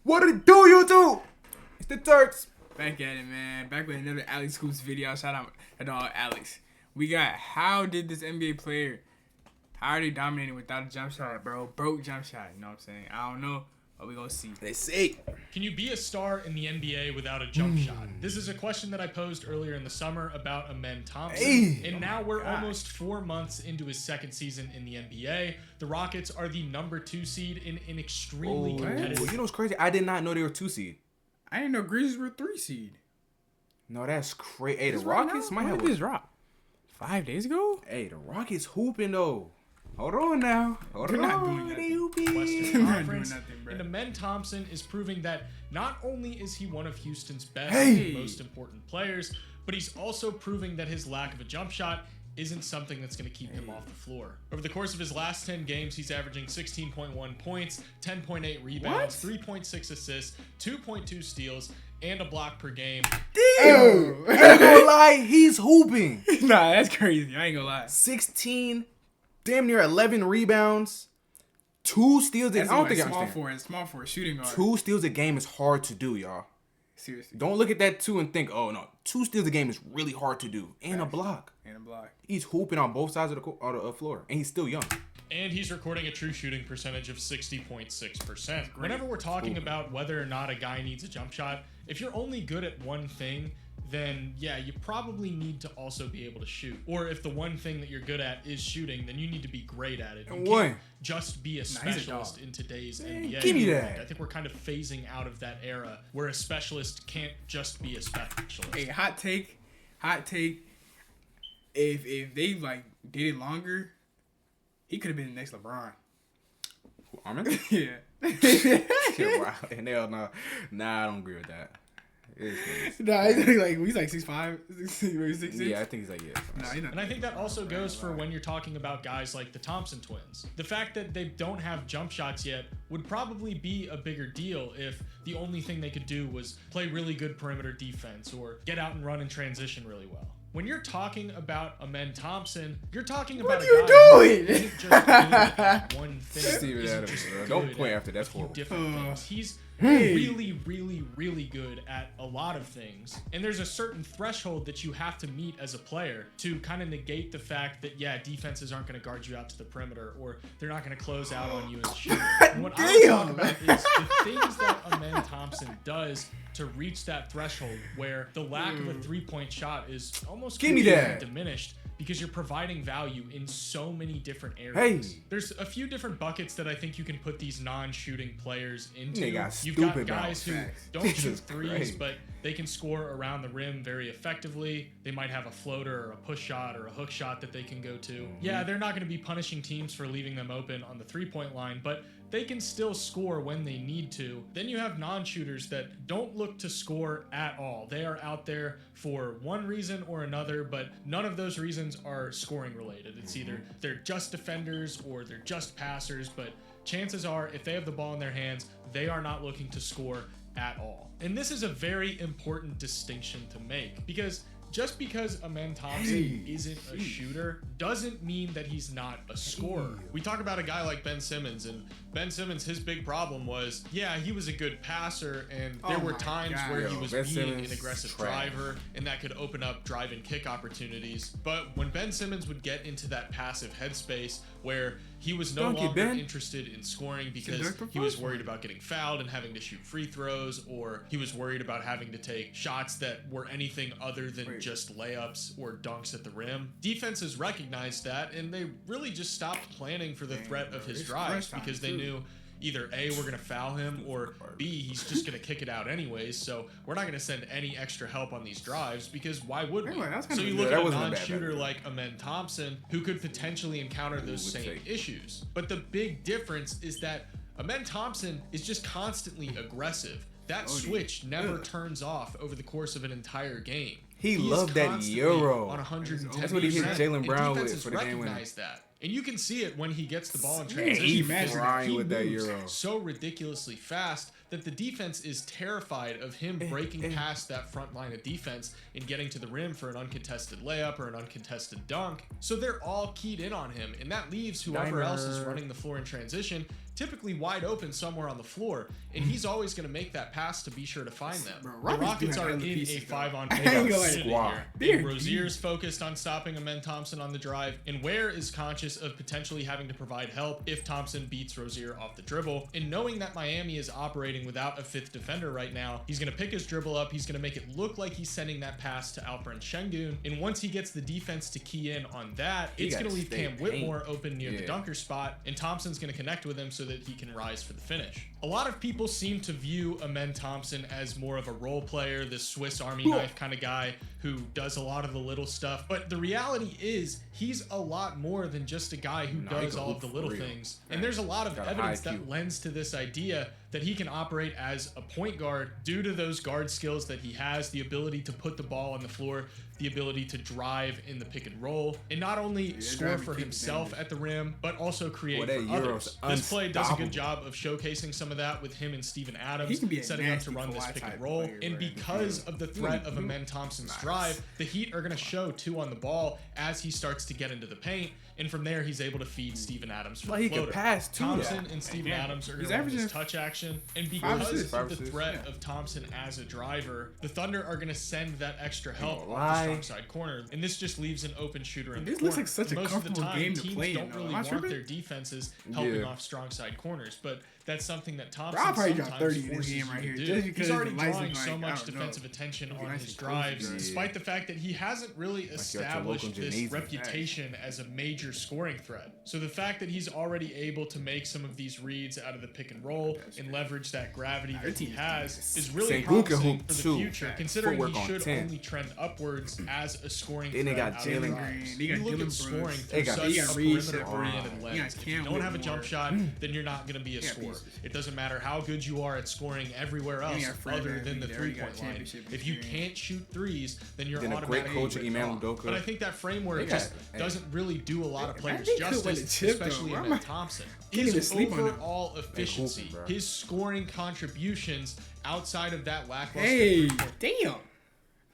What it do, YouTube? It's the Turks. Back at it, man. Back with another Alex Scoops video. Shout out to dog Alex. We got how did this NBA player, how are they dominating without a jump shot, bro? Broke jump shot. You know what I'm saying? I don't know, but we gonna see. They say. Can you be a star in the NBA without a jump shot? This is a question that I posed earlier in the summer about Amen Thompson. Hey. And now we're almost 4 months into his second season in the NBA. The Rockets are the #2 seed in an extremely competitive. You know what's crazy? I did not know they were 2 seed. I didn't know Grizzlies were 3 seed. No, that's crazy. Hey, the It's right Rockets now? might When have did this drop? 5 days ago? Hey, the Rockets hooping though. Hold on now. Hold They're on. not doing They nothing. hooping. Western Not Conference. doing nothing, bro. And Amen Thompson is proving that not only is he one of Houston's best Hey. and most important players, but he's also proving that his lack of a jump shot isn't something that's going to keep him off the floor. Over the course of his last 10 games, he's averaging 16.1 points, 10.8 rebounds, 3.6 assists, 2.2 steals, and a block per game. Damn. I ain't gonna lie, he's hooping. Nah, that's crazy. I ain't gonna lie. 16, damn near 11 rebounds, 2 steals. I That's don't like think I small understand. for small for a shooting guard. 2 steals a game is hard to do, y'all. Seriously. Don't look at that 2 and think, oh no, 2 steals a game is really hard to do. And a block. And a block. He's hooping on both sides of the floor, and he's still young. And he's recording a true shooting percentage of 60.6%. Whenever we're talking about whether or not a guy needs a jump shot, if you're only good at one thing, then yeah, you probably need to also be able to shoot. Or if the one thing that you're good at is shooting, then you need to be great at it. You And what? can't just be a he's a specialist dog. in today's Man, NBA. give me that. I think we're kind of phasing out of that era where a specialist can't just be a specialist. Hey, hot take. If they like did it longer, he could have been the next LeBron. Armin? Yeah. Yeah, wow. Hell no. Nah, I don't agree with that. Nah, he's like 6'5", 6'6". Yeah, I think he's like, yeah. Nah, he's not. And I think that also goes for when you're talking about guys like the Thompson twins. The fact that they don't have jump shots yet would probably be a bigger deal if the only thing they could do was play really good perimeter defense or get out and run in transition really well. When you're talking about Amen Thompson, you're talking about What a are you guy who doing? isn't just good at one thing. Steven isn't Adams, just bro. good Don't point at after, that's a few horrible. different things. He's really good at a lot of things. And there's a certain threshold that you have to meet as a player to kind of negate the fact that, yeah, defenses aren't going to guard you out to the perimeter or they're not going to close out on you as a shooter. And what I talk about is the things that Amen Thompson does to reach that threshold where the lack of a three-point shot is almost Give me completely that. diminished because you're providing value in so many different areas. Hey. There's a few different buckets that I think you can put these non-shooting players into. They got You've got stupid guys who bounce. don't Jesus shoot threes, Christ. but they can score around the rim very effectively. They might have a floater or a push shot or a hook shot that they can go to. Yeah, they're not going to be punishing teams for leaving them open on the three-point line, but they can still score when they need to. Then you have non-shooters that don't look to score at all. They are out there for one reason or another, but none of those reasons are scoring related. It's either they're just defenders or they're just passers, but chances are if they have the ball in their hands, they are not looking to score at all. And this is a very important distinction to make because just because Amen Thompson isn't a shooter doesn't mean that he's not a scorer. We talk about a guy like Ben Simmons, and Ben Simmons, his big problem was, yeah, he was a good passer, and there were times where he was Ben being Simmons an aggressive trash. driver, and that could open up drive and kick opportunities. But when Ben Simmons would get into that passive headspace where he was no Donkey longer Ben. interested in scoring because Dr. he was Fun. worried about getting fouled and having to shoot free throws, or he was worried about having to take shots that were anything other than just layups or dunks at the rim. Defenses recognized that, and they really just stopped planning for the threat of his it's drives crunch time, because they too. knew either A, we're going to foul him, or B, he's just going to kick it out anyways, so we're not going to send any extra help on these drives because why would we? Anyway, that's So kinda you good. look That at a wasn't a bad non-shooter bet. like Amen Thompson who could potentially encounter those would same take- issues. But the big difference is that Amen Thompson is just constantly aggressive. That switch never turns off over the course of an entire game. He is loved that constantly Euro. on 110%. That's what he hit Jalen Brown with defenses for the game winner. recognize that. And you can see it when he gets the ball in Yeah, transition. he because flying he with that moves Euro. so ridiculously fast that the defense is terrified of him breaking past that front line of defense and getting to the rim for an uncontested layup or an uncontested dunk. So they're all keyed in on him, and that leaves whoever else is running the floor in transition typically wide open somewhere on the floor, and he's always going to make that pass to be sure to find them. Bro, The Rockets Rockets do have are in hella a pieces, though. 5-on-4 I ain't gonna lie. squad. They're Rozier's focused on stopping Amen Thompson on the drive, and Ware is conscious of potentially having to provide help if Thompson beats Rozier off the dribble. And knowing that Miami is operating without a fifth defender right now, he's going to pick his dribble up, he's going to make it look like he's sending that pass to Alperen Şengün, and once he gets the defense to key in on that, it's going to leave Cam Whitmore open near the dunker spot, and Thompson's going to connect with him so that he can rise for the finish. A lot of people seem to view Amen Thompson as more of a role player, this Swiss Army knife kind of guy who does a lot of the little stuff, but the reality is he's a lot more than just a guy who does all of the little things. And there's a lot of evidence that lends to this idea that he can operate as a point guard due to those guard skills that he has, the ability to put the ball on the floor, the ability to drive in the pick and roll, and not only score for himself at the rim, but also create for others. This play does a good job of showcasing some of that with him and Steven Adams setting up to run this pick and roll. And because of the threat of Amen Thompson's drive, the Heat are going to show 2 on the ball as he starts to get into the paint. And from there, he's able to feed Steven Adams for the floater. He can pass too. Thompson and Steven Adams are going to run this touch action. And because of the threat of Thompson as a driver, the Thunder are going to send that extra help off the strong side corner. And this just leaves an open shooter in the corner. This looks like such a Most of the comfortable time, game to teams play don't really want their defenses helping off strong side corners. But that's something that Thompson I'll probably sometimes drop 30 in this forces game you right to here. do. Just because He's already the lights drawing look so like, much I don't know. defensive attention on nice his and cozy, drives, yeah. despite the fact that he hasn't really established this gymnasium. reputation as a major scoring threat. So the fact that he's already able to make some of these reads out of the pick and roll and leverage that gravity that he has is really promising for the future, considering he should only trend upwards as a scoring threat. Then they got out of Jalen drives. Green. You look at scoring through such a perimeter-oriented lens. If you don't have a jump shot, then you're not going to be a scorer. It doesn't matter how good you are at scoring everywhere else other than the three-point line. If you can't shoot threes, then you're automatically withdrawn. But I think that framework just doesn't really do a lot of players justice, especially Amen Thompson. His overall efficiency, his scoring contributions outside of that lackluster damn.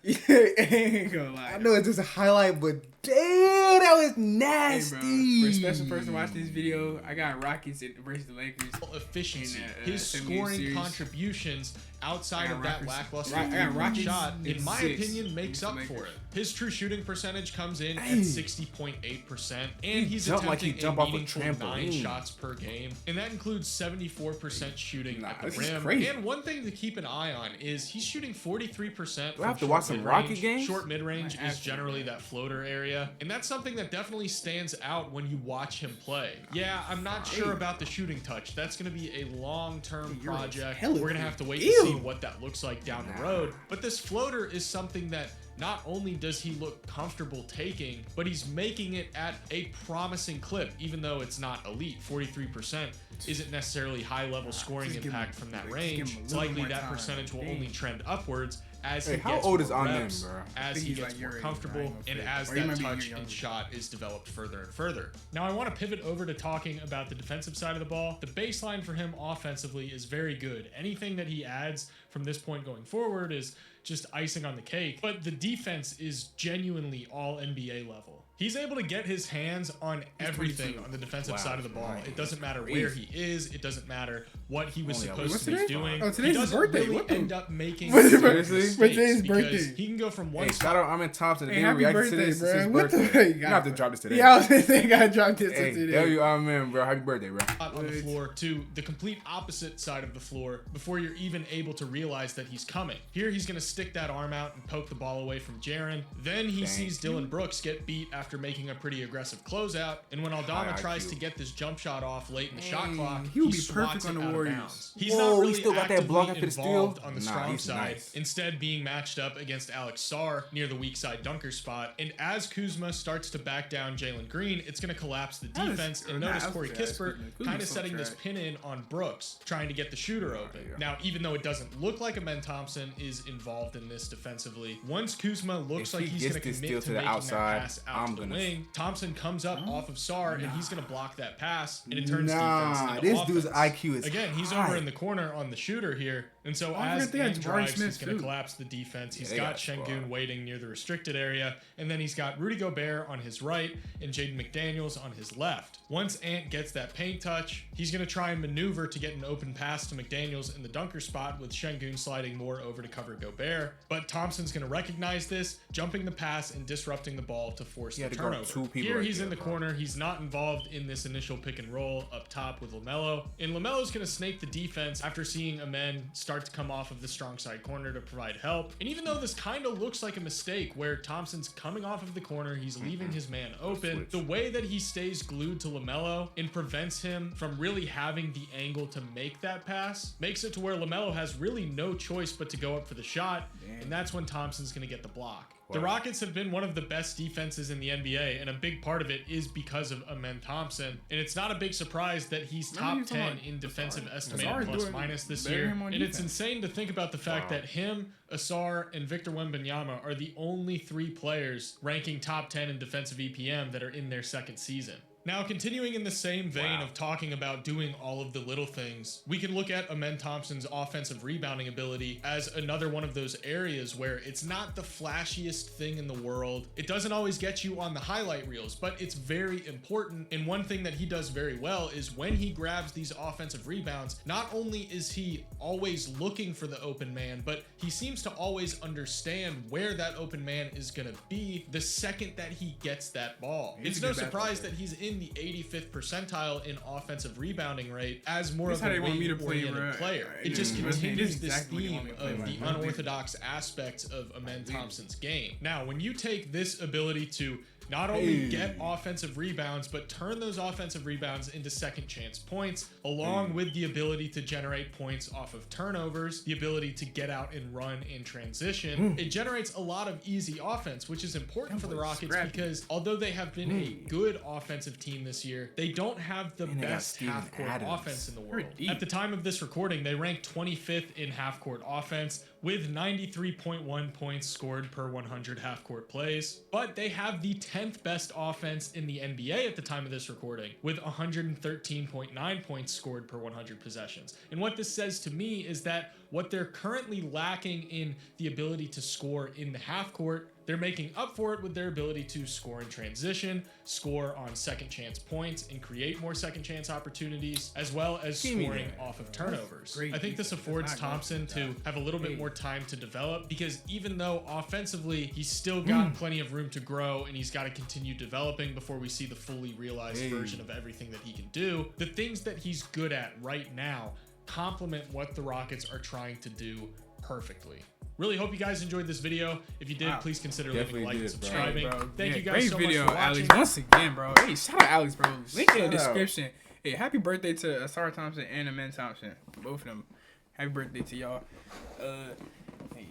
Ain't gonna lie. I know it's just a highlight, but damn, that was nasty. Hey, bro, for a special person watching this video, I got Rockets versus the Lakers. Efficiency, his scoring series. contributions outside of that lackluster Rockets shot, in my 6 opinion, makes up for it. His true shooting percentage comes in at 60.8%, and he's attempting a meaningful 9 shots per game, and that includes 74% shooting at the rim. And one thing to keep an eye on is he's shooting 43% from short mid-range. Short mid-range is generally that floater area, and that's something that definitely stands out when you watch him play. Yeah, I'm not sure about the shooting touch. That's going to be a long-term project. We're going to have to wait to see what that looks like down the road. But this floater is something that not only does he look comfortable taking, but he's making it at a promising clip, even though it's not elite. 43% isn't necessarily high-level scoring impact from that range. It's likely that percentage will only trend upwards as he gets more reps, as he gets more comfortable, and as that touch and shot is developed further and further. Now I want to pivot over to talking about the defensive side of the ball. The baseline for him offensively is very good. Anything that he adds from this point going forward is just icing on the cake, but the defense is genuinely all NBA level. He's able to get his hands on everything on the defensive side of the ball. It doesn't matter where he is. It doesn't matter what he was supposed to be doing. Oh, today's his birthday. Really end up making today's birthday. He can go from one shout out Amen Thompson. Hey, happy birthday, bro. What the heck? You have to drop this today. Yeah, I was gonna say, gotta drop this today. W Amen, bro. Happy birthday, bro. On the floor to the complete opposite side of the floor before you're even able to realize that he's coming. Here he's gonna stick that arm out and poke the ball away from Jaren. Then he sees Dylan Brooks get beat after making a pretty aggressive closeout, and when Aldama tries to get this jump shot off late in the shot clock, he would be perfect on the Warriors. He's not really still got that block after the steal on the strong side, instead being matched up against Alex Sarr near the weak side dunker spot. And as Kuzma starts to back down Jalen Green, it's going to collapse the defense. And notice Corey Kispert kind of setting this pin in on Brooks, trying to get the shooter open. Now, even though it doesn't look like Amen Thompson is involved in this defensively, once Kuzma looks like he's going to commit to making that pass out the gonna- wing. Thompson comes up off of Sar, and he's going to block that pass, and it turns Nah, defense into this offense. dude's IQ is Again, he's high. over in the corner on the shooter here. And so I as forgot they had Ant Jabari drives, Smith, he's going to too. collapse the defense. He's they got got a squad. Şengün waiting near the restricted area. And then he's got Rudy Gobert on his right and Jaden McDaniels on his left. Once Ant gets that paint touch, he's going to try and maneuver to get an open pass to McDaniels in the dunker spot, with Şengün sliding more over to cover Gobert. But Thompson's going to recognize this, jumping the pass and disrupting the ball to force the had to guard turnover. two people Here right he's there, in the bro. corner. He's not involved in this initial pick and roll up top with LaMelo. And LaMelo's going to snake the defense after seeing Amen start to come off of the strong side corner to provide help. And even though this kind of looks like a mistake where Thompson's coming off of the corner, he's leaving his man open, switch. the way that he stays glued to LaMelo and prevents him from really having the angle to make that pass makes it to where LaMelo has really no choice but to go up for the shot. And that's when Thompson's going to get the block. The Rockets have been one of the best defenses in the NBA, and a big part of it is because of Amen Thompson. And it's not a big surprise that he's top 10 in defensive estimated Asar's plus doing minus this better year. than him on And it's defense. insane to think about the fact that him, Asar, and Victor Wembanyama are the only 3 players ranking top 10 in defensive EPM that are in their second season. Now, continuing in the same vein of talking about doing all of the little things, we can look at Amen Thompson's offensive rebounding ability as another one of those areas where it's not the flashiest thing in the world. It doesn't always get you on the highlight reels, but it's very important. And one thing that he does very well is when he grabs these offensive rebounds, not only is he always looking for the open man, but he seems to always understand where that open man is going to be the second that he gets that ball. He's It's a no good basketball surprise player. that he's in the 85th percentile in offensive rebounding rate as more That's of how a they want me to play, wing-oriented bro. player. It Yeah, just yeah. continues That's this exactly what they theme want me to play, of man. the unorthodox aspects of Amen Thompson's game. Now, when you take this ability to not only get offensive rebounds, but turn those offensive rebounds into second chance points, along with the ability to generate points off of turnovers, the ability to get out and run in transition, it generates a lot of easy offense, which is important for the Rockets because although they have been a good offensive team this year, they don't have the they got best Steven half-court Adams. offense in the world. deep. At the time of this recording, they ranked 25th in half-court offense with 93.1 points scored per 100 half-court plays, but they have the 10th best offense in the NBA at the time of this recording with 113.9 points scored per 100 possessions. And what this says to me is that what they're currently lacking in the ability to score in the half court, they're making up for it with their ability to score in transition, score on second chance points, and create more second chance opportunities, as well as scoring off of turnovers. great I think this defense. affords That's not Thompson good. to have a little bit more time to develop, because even though offensively he's still got plenty of room to grow and he's got to continue developing before we see the fully realized version of everything that he can do, the things that he's good at right now complement what the Rockets are trying to do perfectly. Really hope you guys enjoyed this video. If you did, please consider leaving a like and did, bro. subscribing. Bro, Thank yeah, you guys great so video, much for Alex. watching. Once again, bro. Hey, shout out Alex, bro. Link in the Shout out. description. Hey, happy birthday to Asar Thompson and Amen Thompson. Both of them. Happy birthday to y'all.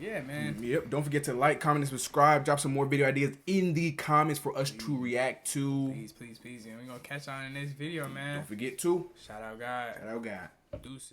Yeah, man. Yep. Don't forget to like, comment, and subscribe. Drop some more video ideas in the comments for us to react to. Please. And we're going to catch y'all in the next video, man. Don't forget to Shout out, God. shout out God. Deuces.